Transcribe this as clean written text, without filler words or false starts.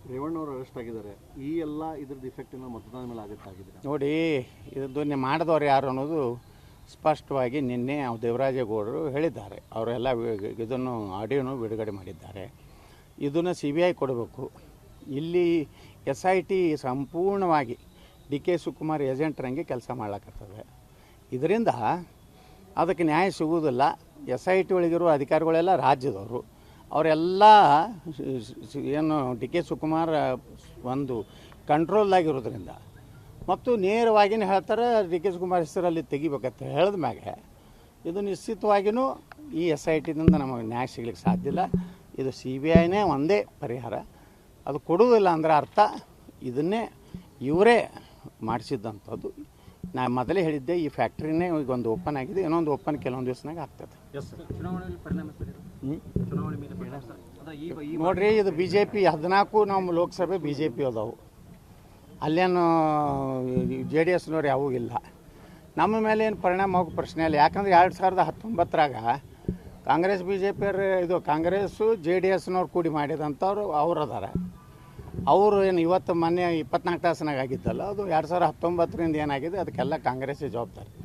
ರೇವಣ್ಣ ಅವರು ಅರೆಸ್ಟ್ ಆಗಿದ್ದಾರೆ. ಈ ಎಲ್ಲ ಇದ್ರದ್ದು ಇಫೆಕ್ಟಿನ ಮತದಾನ ಮೇಲೆ ಆಗುತ್ತೆ. ನೋಡಿ, ಇದನ್ನು ಮಾಡಿದವ್ರು ಯಾರು ಅನ್ನೋದು ಸ್ಪಷ್ಟವಾಗಿ ನಿನ್ನೆ ದೇವರಾಜೇಗೌಡರು ಹೇಳಿದ್ದಾರೆ. ಅವರೆಲ್ಲ ಇದನ್ನು ಆಡಿಯೋನು ಬಿಡುಗಡೆ ಮಾಡಿದ್ದಾರೆ. ಇದನ್ನು CBI ಕೊಡಬೇಕು. ಇಲ್ಲಿ SIT ಸಂಪೂರ್ಣವಾಗಿ DK ಶಿವಕುಮಾರ್ ಏಜೆಂಟ್ರಂಗೆ ಕೆಲಸ ಮಾಡ್ಲಕ್ಕತ್ತದೆ. ಇದರಿಂದ ಅದಕ್ಕೆ ನ್ಯಾಯ ಸಿಗುವುದಿಲ್ಲ. SIT ಒಳಗಿರುವ ಅಧಿಕಾರಿಗಳೆಲ್ಲ ರಾಜ್ಯದವರು, ಅವರೆಲ್ಲ ಏನು DK ಶಿವಕುಮಾರ್ ಒಂದು ಕಂಟ್ರೋಲ್ದಾಗಿರೋದ್ರಿಂದ ಮತ್ತು ನೇರವಾಗಿಯೇ ಹೇಳ್ತಾರೆ DK ಶಿವಕುಮಾರ್ ಹೆಸರಲ್ಲಿ ತೆಗಿಬೇಕಂತ ಹೇಳಿದ ಮ್ಯಾಗೆ ಇದು ನಿಶ್ಚಿತವಾಗಿಯೂ ಈ SITದಿಂದ ನಮಗೆ ನ್ಯಾಯ ಸಿಗ್ಲಿಕ್ಕೆ ಸಾಧ್ಯ ಇಲ್ಲ. ಇದು CBIನೇ ಒಂದೇ ಪರಿಹಾರ. ಅದು ಕೊಡುವುದಿಲ್ಲ ಅಂದರೆ ಅರ್ಥ ಇದನ್ನೇ ಇವರೇ ಮಾಡಿಸಿದ್ದಂಥದ್ದು. ನಾನು ಮೊದಲೇ ಹೇಳಿದ್ದೆ, ಈ ಫ್ಯಾಕ್ಟ್ರಿನೇ ಈಗ ಒಂದು ಓಪನ್ ಆಗಿದೆ, ಇನ್ನೊಂದು ಓಪನ್ ಕೆಲವೊಂದು ದಿವಸನಾಗ ಆಗ್ತದೆ. ನೋಡ್ರಿ, ಇದು BJP 14 ನಮ್ಮ ಲೋಕಸಭೆ BJP ಅದಾವು, ಅಲ್ಲೇನು JDSನವ್ರು ಯಾವೂ ಇಲ್ಲ. ನಮ್ಮ ಮೇಲೆ ಏನು ಪರಿಣಾಮ ಹೋಗೋ ಪ್ರಶ್ನೆ ಇಲ್ಲ. ಯಾಕಂದ್ರೆ 2019ರಾಗ ಕಾಂಗ್ರೆಸ್ BJP ಇದು ಕಾಂಗ್ರೆಸ್ಸು JDSನವ್ರು ಕೂಡಿ ಮಾಡಿದಂಥವ್ರು ಅವ್ರು ಅದಾರ. ಅವರು ಏನು ಇವತ್ತು ಮೊನ್ನೆ 24 ತಾಸಿನಾಗ ಆಗಿದ್ದಲ್ಲ, ಅದು 2019ರಿಂದ ಏನಾಗಿದೆ ಅದಕ್ಕೆಲ್ಲ ಕಾಂಗ್ರೆಸ್ಸೇ ಜವಾಬ್ದಾರಿ.